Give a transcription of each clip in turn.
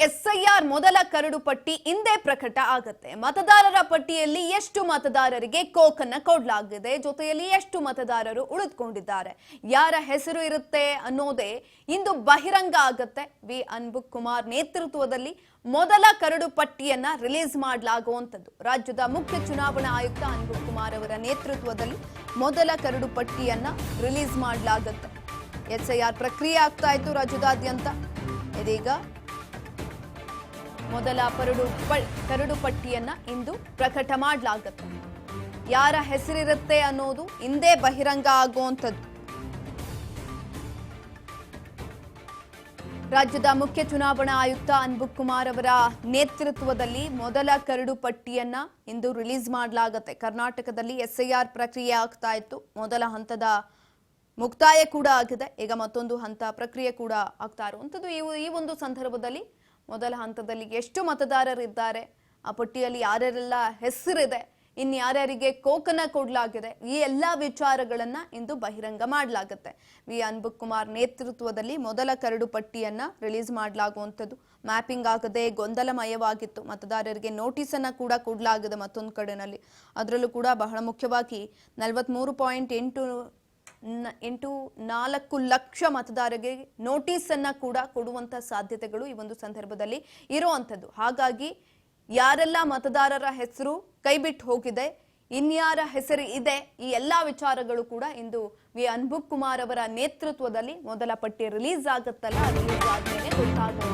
SIR ಮೊದಲ curd ಪಟ್ಟಿ ಇಂದೇ ಪ್ರಕಟ ಆಗುತ್ತೆ. ಮತದಾರರ ಪಟ್ಟಿಯಲ್ಲಿ ಎಷ್ಟು ಮತದಾರರಿಗೆ ಕೋಕನ್ನ ಕೊಡಲಾಗಿದೆ, ಜೊತೆಯಲ್ಲಿ ಎಷ್ಟು ಮತದಾರರು ಉಳಿದುಕೊಂಡಿದ್ದಾರೆ, ಯಾರ ಹೆಸರು ಇರುತ್ತೆ ಅನ್ನೋದೇ ಇಂದು ಬಹಿರಂಗ ಆಗುತ್ತೆ. ವಿ ಅನ್ಬುಕ್ ಕುಮಾರ್ ನೇತೃತ್ವದಲ್ಲಿ ಮೊದಲ ಕರಡು ಪಟ್ಟಿಯನ್ನ ರಿಲೀಸ್ ಮಾಡಲಾಗುವಂತದ್ದು. ರಾಜ್ಯದ ಮುಖ್ಯ ಚುನಾವಣಾ ಆಯುಕ್ತ ಅನ್ಬುಕ್ ಕುಮಾರ್ ಅವರ ನೇತೃತ್ವದಲ್ಲಿ ಮೊದಲ ಕರಡು ಪಟ್ಟಿಯನ್ನ ರಿಲೀಸ್ ಮಾಡಲಾಗುತ್ತೆ. ಎಸ್ಐಆರ್ ಪ್ರಕ್ರಿಯೆ ಆಗ್ತಾ ಇತ್ತು ರಾಜ್ಯದಾದ್ಯಂತ. ಇದೀಗ ಮೊದಲ ಕರಡು ಪಟ್ಟಿಯನ್ನ ಇಂದು ಪ್ರಕಟ ಮಾಡಲಾಗುತ್ತೆ. ಯಾರ ಹೆಸರಿರುತ್ತೆ ಅನ್ನೋದು ಇಂದೇ ಬಹಿರಂಗ ಆಗುವಂಥದ್ದು. ರಾಜ್ಯದ ಮುಖ್ಯ ಚುನಾವಣಾ ಆಯುಕ್ತ ಅನ್ಬುಕ್ ಕುಮಾರ್ ಅವರ ನೇತೃತ್ವದಲ್ಲಿ ಮೊದಲ ಕರಡು ಪಟ್ಟಿಯನ್ನ ಇಂದು ರಿಲೀಸ್ ಮಾಡಲಾಗುತ್ತೆ. ಕರ್ನಾಟಕದಲ್ಲಿ ಎಸ್ಐಆರ್ ಪ್ರಕ್ರಿಯೆ ಆಗ್ತಾ ಇತ್ತು. ಮೊದಲ ಹಂತದ ಮುಕ್ತಾಯ ಕೂಡ ಆಗಿದೆ. ಈಗ ಮತ್ತೊಂದು ಹಂತ ಪ್ರಕ್ರಿಯೆ ಕೂಡ ಆಗ್ತಾ ಇರುವಂಥದ್ದು. ಈ ಒಂದು ಸಂದರ್ಭದಲ್ಲಿ ಮೊದಲ ಹಂತದಲ್ಲಿ ಎಷ್ಟು ಮತದಾರರಿದ್ದಾರೆ, ಆ ಪಟ್ಟಿಯಲ್ಲಿ ಯಾರ್ಯಾರೆಲ್ಲ ಹೆಸರಿದೆ, ಇನ್ಯಾರ್ಯಾರಿಗೆ ಕೋಕನ್ನ ಕೊಡಲಾಗಿದೆ, ಈ ಎಲ್ಲ ವಿಚಾರಗಳನ್ನ ಇಂದು ಬಹಿರಂಗ ಮಾಡಲಾಗುತ್ತೆ. ವಿ ಅನ್ಬುಕ್ ಕುಮಾರ್ ನೇತೃತ್ವದಲ್ಲಿ ಮೊದಲ ಕರಡು ಪಟ್ಟಿಯನ್ನ ರಿಲೀಸ್ ಮಾಡಲಾಗುವಂಥದ್ದು. ಮ್ಯಾಪಿಂಗ್ ಆಗದೆ ಗೊಂದಲಮಯವಾಗಿತ್ತು. ಮತದಾರರಿಗೆ ನೋಟಿಸ್ ಅನ್ನ ಕೂಡ ಕೊಡಲಾಗಿದೆ ಮತ್ತೊಂದು ಕಡೆನಲ್ಲಿ. ಅದರಲ್ಲೂ ಕೂಡ ಬಹಳ ಮುಖ್ಯವಾಗಿ 43.84 ಲಕ್ಷ ಮತದಾರರಿಗೆ ನೋಟಿಸ್ ಅನ್ನ ಕೂಡ ಕೊಡುವಂತ ಸಾಧ್ಯತೆಗಳು ಈ ಒಂದು ಸಂದರ್ಭದಲ್ಲಿ ಇರುವಂತದ್ದು. ಹಾಗಾಗಿ ಯಾರೆಲ್ಲ ಮತದಾರರ ಹೆಸರು ಕೈಬಿಟ್ಟು ಹೋಗಿದೆ, ಇನ್ಯಾರ ಹೆಸರು ಇದೆ, ಈ ಎಲ್ಲಾ ವಿಚಾರಗಳು ಕೂಡ ಇಂದು ವಿ ಅನ್ಬುಕ್ ಕುಮಾರ್ ಅವರ ನೇತೃತ್ವದಲ್ಲಿ ಮೊದಲ ಪಟ್ಟಿ ರಿಲೀಸ್ ಆಗುತ್ತಲ್ಲ, ರಿಲೀಸ್ ಆದ್ಮೇಲೆ ಗೊತ್ತಾಗುತ್ತೆ.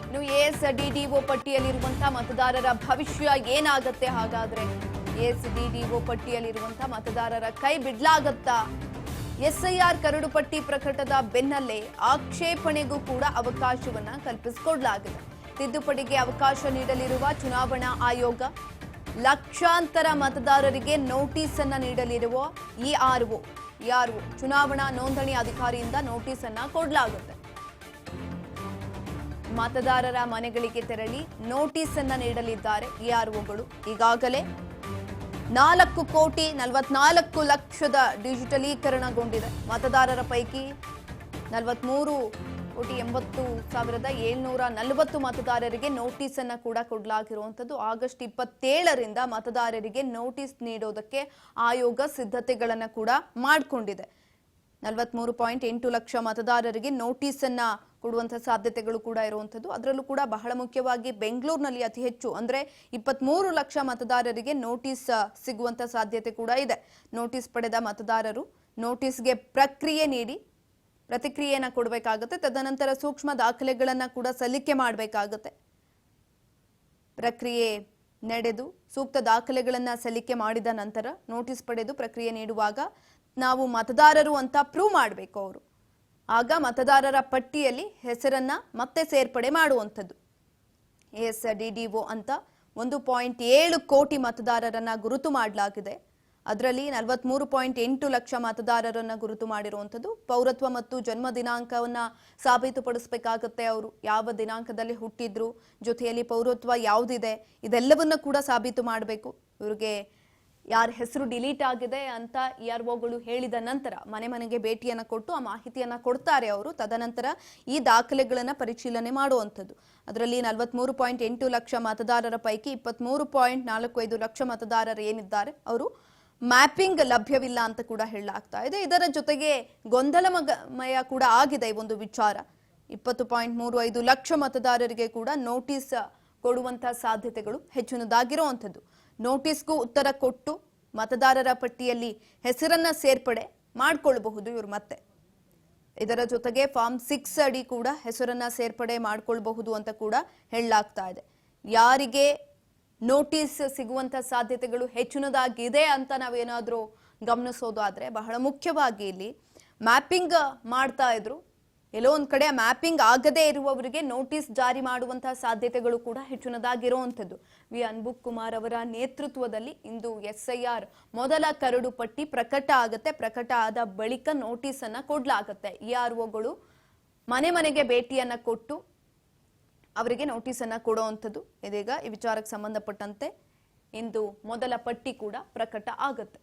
ಇನ್ನು ಎಸ್ಡಿಡಿಒ ಪಟ್ಟಿಯಲ್ಲಿರುವಂತಹ ಮತದಾರರ ಭವಿಷ್ಯ ಏನಾಗತ್ತೆ? ಹಾಗಾದ್ರೆ ಎಸ್ಡಿಡಿಒ ಪಟ್ಟಿಯಲ್ಲಿರುವಂತಹ ಮತದಾರರ ಕೈ ಬಿಡ್ಲಾಗತ್ತಾ? ಎಸ್ಐಆರ್ ಕರಡು ಪಟ್ಟಿ ಪ್ರಕಟದ ಬೆನ್ನಲ್ಲೇ ಆಕ್ಷೇಪಣೆಗೂ ಕೂಡ ಅವಕಾಶವನ್ನ ಕಲ್ಪಿಸಿಕೊಡಲಾಗಿದೆ. ತಿದ್ದುಪಡಿಗೆ ಅವಕಾಶ ನೀಡಲಿರುವ ಚುನಾವಣಾ ಆಯೋಗ ಲಕ್ಷಾಂತರ ಮತದಾರರಿಗೆ ನೋಟಿಸ್ ಅನ್ನ ನೀಡಲಿರುವ ಇಆರ್ಒ ಚುನಾವಣಾ ನೋಂದಣಿ ಅಧಿಕಾರಿಯಿಂದ ನೋಟಿಸ್ ಅನ್ನ ಕೊಡಲಾಗುತ್ತೆ. ಮತದಾರರ ಮನೆಗಳಿಗೆ ತೆರಳಿ ನೋಟಿಸ್ ಅನ್ನ ನೀಡಲಿದ್ದಾರೆ ಇಆರ್ಒಗಳು. ಈಗಾಗಲೇ 4,44,00,000 ಡಿಜಿಟಲೀಕರಣಗೊಂಡಿದೆ. ಮತದಾರರ ಪೈಕಿ 43,80,740 ಮತದಾರರಿಗೆ ನೋಟಿಸ್ ಅನ್ನ ಕೂಡ ಕೊಡಲಾಗಿರುವಂತದ್ದು. ಆಗಸ್ಟ್ 27ರಿಂದ ಮತದಾರರಿಗೆ ನೋಟಿಸ್ ನೀಡೋದಕ್ಕೆ ಆಯೋಗ ಸಿದ್ಧತೆಗಳನ್ನ ಕೂಡ ಮಾಡಿಕೊಂಡಿದೆ. 43.8 ಲಕ್ಷ ಮತದಾರರಿಗೆ ನೋಟಿಸ್ ಅನ್ನ ಕೊಡುವಂತಹ ಸಾಧ್ಯತೆಗಳು ಕೂಡ ಇರುವಂತದ್ದು. ಅದರಲ್ಲೂ ಕೂಡ ಬಹಳ ಮುಖ್ಯವಾಗಿ ಬೆಂಗಳೂರಿನಲ್ಲಿ ಅತಿ ಹೆಚ್ಚು ಅಂದ್ರೆ 23 ಲಕ್ಷ ಮತದಾರರಿಗೆ ನೋಟಿಸ್ ಸಿಗುವಂತ ಸಾಧ್ಯತೆ ಕೂಡ ಇದೆ. ನೋಟಿಸ್ ಪಡೆದ ಮತದಾರರು ನೋಟಿಸ್ಗೆ ಪ್ರಕ್ರಿಯೆ ನೀಡಿ ಪ್ರತಿಕ್ರಿಯೆಯನ್ನ ಕೊಡಬೇಕಾಗುತ್ತೆ. ತದನಂತರ ಸೂಕ್ಷ್ಮ ದಾಖಲೆಗಳನ್ನ ಕೂಡ ಸಲ್ಲಿಕೆ ಮಾಡಬೇಕಾಗುತ್ತೆ. ಪ್ರಕ್ರಿಯೆ ನಡೆದು ಸೂಕ್ತ ದಾಖಲೆಗಳನ್ನ ಸಲ್ಲಿಕೆ ಮಾಡಿದ ನಂತರ ನೋಟಿಸ್ ಪಡೆದು ಪ್ರಕ್ರಿಯೆ ನೀಡುವಾಗ ನಾವು ಮತದಾರರು ಅಂತ ಪ್ರೂವ್ ಮಾಡಬೇಕು ಅವರು. ಆಗ ಮತದಾರರ ಪಟ್ಟಿಯಲ್ಲಿ ಹೆಸರನ್ನ ಮತ್ತೆ ಸೇರ್ಪಡೆ ಮಾಡುವಂಥದ್ದು. ಎಸ್ಡಿಡಿಒ ಅಂತ 1.7 ಕೋಟಿ ಮತದಾರರನ್ನ ಗುರುತು ಮಾಡಲಾಗಿದೆ. ಅದರಲ್ಲಿ 43.8 ಲಕ್ಷ ಮತದಾರರನ್ನ ಗುರುತು ಮಾಡಿರುವಂಥದ್ದು. ಪೌರತ್ವ ಮತ್ತು ಜನ್ಮ ದಿನಾಂಕವನ್ನ ಸಾಬೀತುಪಡಿಸಬೇಕಾಗುತ್ತೆ. ಅವರು ಯಾವ ದಿನಾಂಕದಲ್ಲಿ ಹುಟ್ಟಿದ್ರು, ಜೊತೆಯಲ್ಲಿ ಪೌರತ್ವ ಯಾವುದಿದೆ, ಇದೆಲ್ಲವನ್ನ ಕೂಡ ಸಾಬೀತು ಮಾಡಬೇಕು. ಇವರಿಗೆ ಯಾರ ಹೆಸರು ಡಿಲೀಟ್ ಆಗಿದೆ ಅಂತ ಇಆರ್ಒಗಳು ಹೇಳಿದ ನಂತರ ಮನೆ ಮನೆಗೆ ಭೇಟಿಯನ್ನ ಕೊಟ್ಟು ಆ ಮಾಹಿತಿಯನ್ನ ಕೊಡ್ತಾರೆ ಅವರು. ತದನಂತರ ಈ ದಾಖಲೆಗಳನ್ನ ಪರಿಶೀಲನೆ ಮಾಡುವಂಥದ್ದು. ಅದರಲ್ಲಿ 43.8 ಲಕ್ಷ ಮತದಾರರ ಪೈಕಿ 23.45 ಲಕ್ಷ ಮತದಾರರು ಏನಿದ್ದಾರೆ ಅವರು ಮ್ಯಾಪಿಂಗ್ ಲಭ್ಯವಿಲ್ಲ ಅಂತ ಕೂಡ ಹೇಳಲಾಗ್ತಾ ಇದೆ. ಇದರ ಜೊತೆಗೆ ಗೊಂದಲಮಯ ಕೂಡ ಆಗಿದೆ ಈ ಒಂದು ವಿಚಾರ. 20.35 ಲಕ್ಷ ಮತದಾರರಿಗೆ ಕೂಡ ನೋಟಿಸ್ ಕೊಡುವಂತಹ ಸಾಧ್ಯತೆಗಳು ಹೆಚ್ಚಿನದಾಗಿರುವಂಥದ್ದು. ನೋಟಿಸ್ಗೂ ಉತ್ತರ ಕೊಟ್ಟು ಮತದಾರರ ಪಟ್ಟಿಯಲ್ಲಿ ಹೆಸರನ್ನ ಸೇರ್ಪಡೆ ಮಾಡಿಕೊಳ್ಳಬಹುದು ಇವರು. ಮತ್ತೆ ಇದರ ಜೊತೆಗೆ ಫಾರ್ಮ್ 6 ಅಡಿ ಕೂಡ ಹೆಸರನ್ನ ಸೇರ್ಪಡೆ ಮಾಡಿಕೊಳ್ಳಬಹುದು ಅಂತ ಕೂಡ ಹೇಳಲಾಗ್ತಾ ಇದೆ. ಯಾರಿಗೆ ನೋಟಿಸ್ ಸಿಗುವಂತ ಸಾಧ್ಯತೆಗಳು ಹೆಚ್ಚಿನದಾಗಿದೆ ಅಂತ ನಾವೇನಾದ್ರೂ ಗಮನಿಸೋದಾದ್ರೆ, ಬಹಳ ಮುಖ್ಯವಾಗಿ ಇಲ್ಲಿ ಮ್ಯಾಪಿಂಗ್ ಮಾಡ್ತಾ ಇದ್ರು. ಎಲ್ಲೋ ಒಂದ್ ಕಡೆ ಮ್ಯಾಪಿಂಗ್ ಆಗದೇ ಇರುವವರಿಗೆ ನೋಟಿಸ್ ಜಾರಿ ಮಾಡುವಂತಹ ಸಾಧ್ಯತೆಗಳು ಕೂಡ ಹೆಚ್ಚಿನದಾಗಿರುವಂಥದ್ದು. ವಿ ಅನ್ಬುಕ್ ಕುಮಾರ್ ಅವರ ನೇತೃತ್ವದಲ್ಲಿ ಇಂದು ಎಸ್ಐಆರ್ ಮೊದಲ ಕರಡು ಪಟ್ಟಿ ಪ್ರಕಟ ಆಗುತ್ತೆ. ಪ್ರಕಟ ಆದ ಬಳಿಕ ನೋಟಿಸ್ ಅನ್ನ ಕೊಡ್ಲಾಗತ್ತೆ. ಇಆರ್ಒಗಳು ಮನೆ ಮನೆಗೆ ಭೇಟಿಯನ್ನ ಕೊಟ್ಟು ಅವರಿಗೆ ನೋಟಿಸ್ ಅನ್ನ ಕೊಡುವಂಥದ್ದು. ಇದೀಗ ಈ ವಿಚಾರಕ್ಕೆ ಸಂಬಂಧಪಟ್ಟಂತೆ ಇಂದು ಮೊದಲ ಪಟ್ಟಿ ಕೂಡ ಪ್ರಕಟ ಆಗುತ್ತೆ.